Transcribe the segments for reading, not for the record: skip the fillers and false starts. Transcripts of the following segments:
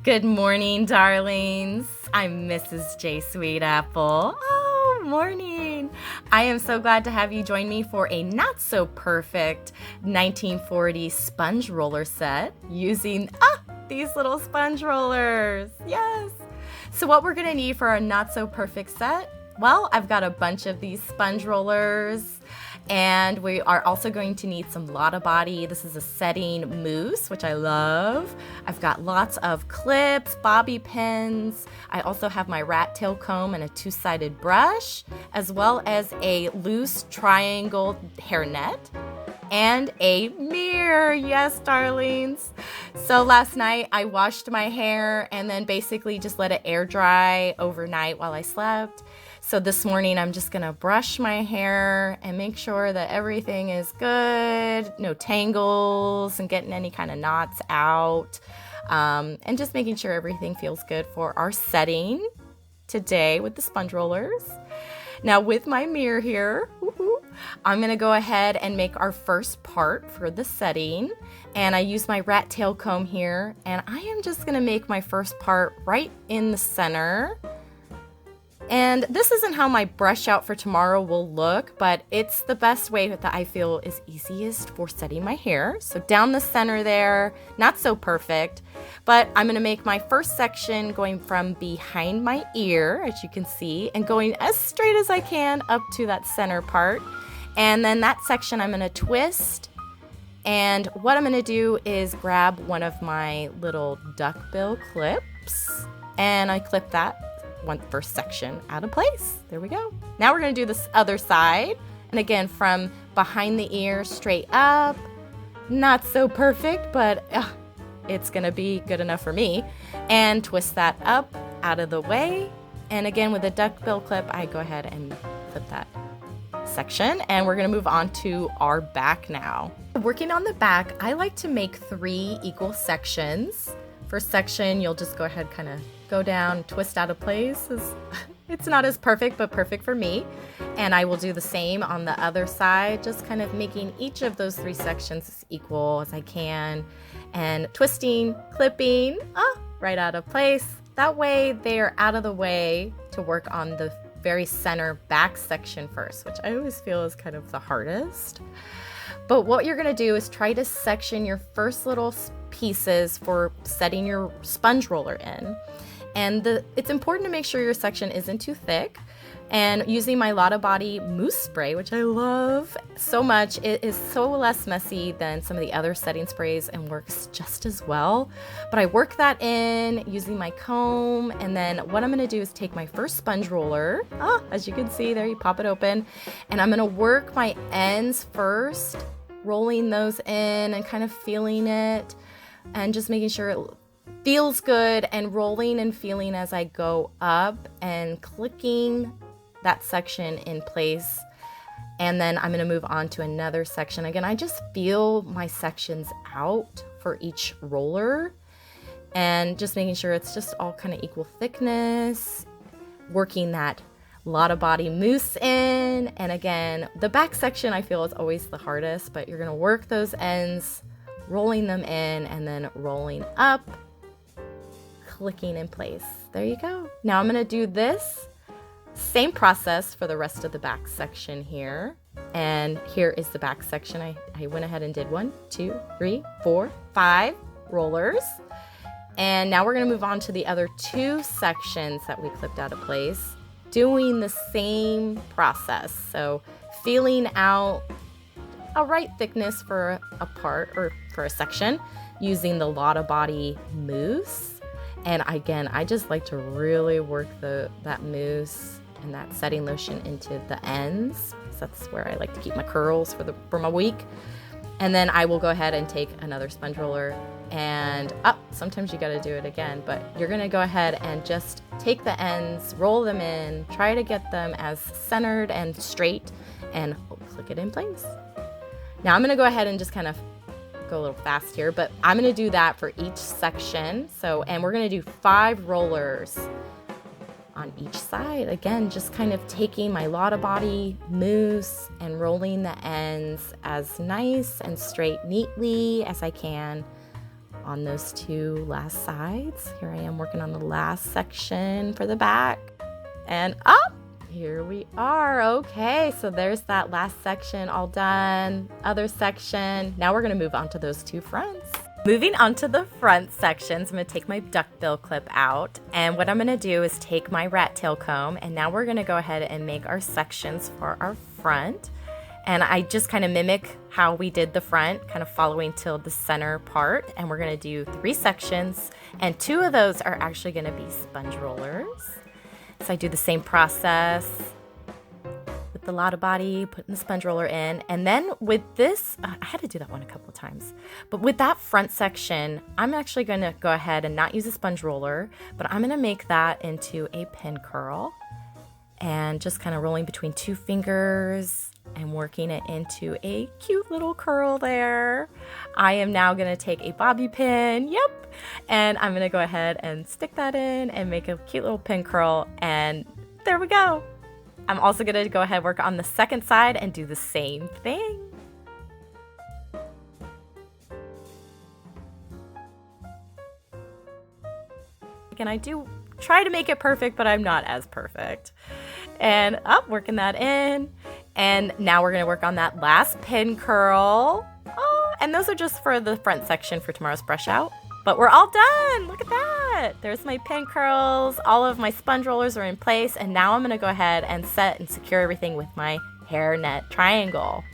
Good morning, darlings. I'm Mrs. J. Sweetapple. Oh, morning. I am so glad to have you join me for a not-so-perfect 1940 sponge roller set using these little sponge rollers. Yes. So what we're going to need for our not-so-perfect set? Well, I've got a bunch of these sponge rollers. And we are also going to need some Lotta Body. This is a setting mousse, which I love. I've got lots of clips, bobby pins. I also have my rat tail comb and a two-sided brush, as well as a loose triangle hairnet and a mirror. Yes, darlings. So last night I washed my hair and then basically just let it air dry overnight while I slept. So this morning I'm just gonna brush my hair and make sure that everything is good, no tangles and getting any kind of knots out, and just making sure everything feels good for our setting today with the sponge rollers. Now with my mirror here, I'm gonna go ahead and make our first part for the setting. And I use my rat tail comb here, and I am just gonna make my first part right in the center. And this isn't how my brush out for tomorrow will look, but it's the best way that I feel is easiest for setting my hair. So down the center there, not so perfect, but I'm gonna make my first section going from behind my ear, as you can see, and going as straight as I can up to that center part. And then that section I'm gonna twist. And what I'm gonna do is grab one of my little duckbill clips, and I clip that first section out of place. There we go. Now we're going to do this other side. And again, from behind the ear straight up. Not so perfect, but it's going to be good enough for me. And twist that up out of the way. And again, with a duckbill clip, I go ahead and clip that section. And we're going to move on to our back now. Working on the back, I like to make 3 equal sections. First section, you'll just go ahead, kind of go down, twist out of place. It's not as perfect, but perfect for me. And I will do the same on the other side, just kind of making each of those 3 sections as equal as I can. And twisting, clipping, right out of place. That way they're out of the way to work on the very center back section first, which I always feel is kind of the hardest. But what you're gonna do is try to section your first little pieces for setting your sponge roller in. And it's important to make sure your section isn't too thick. And using my Lotta Body mousse spray, which I love so much, it is so less messy than some of the other setting sprays and works just as well. But I work that in using my comb, and then what I'm gonna do is take my first sponge roller, as you can see there, you pop it open, and I'm gonna work my ends first, rolling those in and kind of feeling it, and just making sure it feels good, and rolling and feeling as I go up and clicking that section in place. And then I'm going to move on to another section. Again, I just feel my sections out for each roller and just making sure it's just all kind of equal thickness, working that Lotta Body mousse in. And again, the back section I feel is always the hardest, but you're going to work those ends, rolling them in, and then rolling up, clicking in place. There you go. Now I'm going to do this same process for the rest of the back section here. And here is the back section. I went ahead and did 1, 2, 3, 4, 5 rollers. And now we're going to move on to the other 2 sections that we clipped out of place, doing the same process. So feeling out a right thickness for a part or for a section using the Lotta Body mousse. And again, I just like to really work that mousse and that setting lotion into the ends. So that's where I like to keep my curls for my week. And then I will go ahead and take another sponge roller and sometimes you got to do it again, but you're going to go ahead and just take the ends, roll them in, try to get them as centered and straight, and click it in place. Now I'm going to go ahead and just kind of go a little fast here, but I'm going to do that for each section. And we're going to do 5 rollers on each side. Again, just kind of taking my Lotta Body mousse and rolling the ends as nice and straight neatly as I can on those two last sides. Here I am working on the last section for the back. And up! Here we are. Okay, so there's that last section all done. Other section. Now we're going to move on to those two fronts. Moving on to the front sections, I'm going to take my duckbill clip out. And what I'm going to do is take my rat tail comb. And now we're going to go ahead and make our sections for our front. And I just kind of mimic how we did the front, kind of following till the center part. And we're going to do 3 sections. And 2 of those are actually going to be sponge rollers. So I do the same process with the Lotta body, putting the sponge roller in. And then with this, I had to do that one a couple of times. But with that front section, I'm actually going to go ahead and not use a sponge roller, but I'm going to make that into a pin curl. And just kind of rolling between 2 fingers and working it into a cute little curl there. I am now going to take a bobby pin, yep, and I'm going to go ahead and stick that in and make a cute little pin curl, and there we go. I'm also going to go ahead and work on the second side and do the same thing. And I do try to make it perfect, but I'm not as perfect. And up, working that in. And now we're going to work on that last pin curl. Oh, and those are just for the front section for tomorrow's brush out. But we're all done. Look at that. There's my pin curls. All of my sponge rollers are in place. And now I'm going to go ahead and set and secure everything with my hairnet triangle.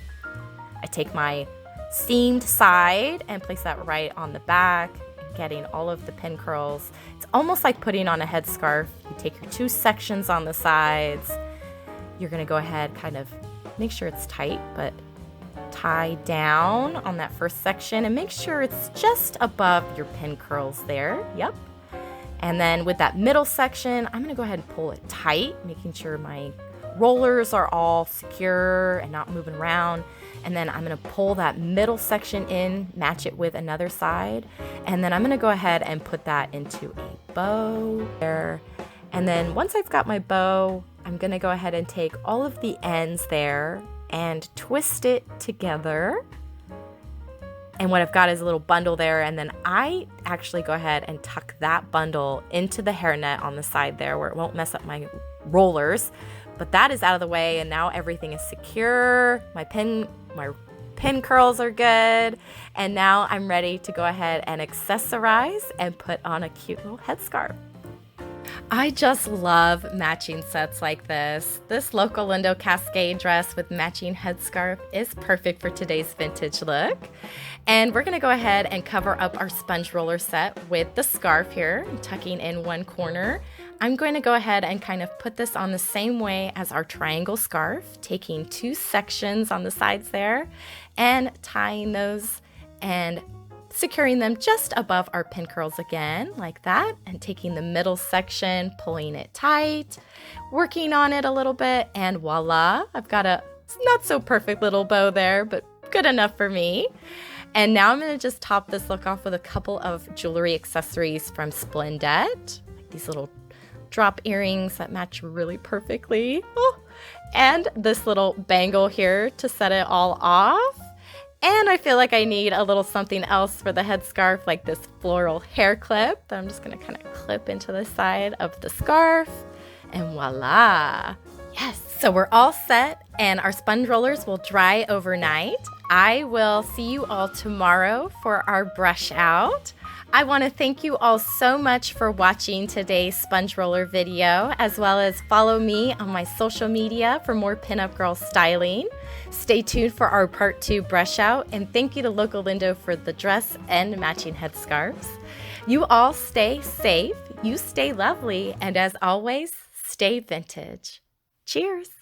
I take my seamed side and place that right on the back, getting all of the pin curls. It's almost like putting on a headscarf. You take your 2 sections on the sides. You're going to go ahead, kind of make sure it's tight, but tie down on that first section and make sure it's just above your pin curls there. Yep. And then with that middle section, I'm going to go ahead and pull it tight, making sure my rollers are all secure and not moving around. And then I'm going to pull that middle section in, match it with another side. And then I'm going to go ahead and put that into a bow there. And then once I've got my bow, I'm going to go ahead and take all of the ends there and twist it together. And what I've got is a little bundle there. And then I actually go ahead and tuck that bundle into the hairnet on the side there where it won't mess up my rollers. But that is out of the way, and now everything is secure. My pin curls are good. And now I'm ready to go ahead and accessorize and put on a cute little headscarf. I just love matching sets like this. This Local Lindo Cascade dress with matching headscarf is perfect for today's vintage look. And we're gonna go ahead and cover up our sponge roller set with the scarf here, tucking in one corner. I'm going to go ahead and kind of put this on the same way as our triangle scarf, taking 2 sections on the sides there and tying those and securing them just above our pin curls again, like that, and taking the middle section, pulling it tight, working on it a little bit, and voila, I've got a not so perfect little bow there, but good enough for me. And now I'm going to just top this look off with a couple of jewelry accessories from Splendette, like these little drop earrings that match really perfectly. Oh, and this little bangle here to set it all off. And I feel like I need a little something else for the headscarf, like this floral hair clip that I'm just going to kind of clip into the side of the scarf. And voila! Yes, so we're all set and our sponge rollers will dry overnight. I will see you all tomorrow for our brush out. I want to thank you all so much for watching today's sponge roller video, as well as follow me on my social media for more pinup girl styling. Stay tuned for our part 2 brush out, and thank you to Local Lindo for the dress and matching headscarves. You all stay safe, you stay lovely, and as always, stay vintage. Cheers!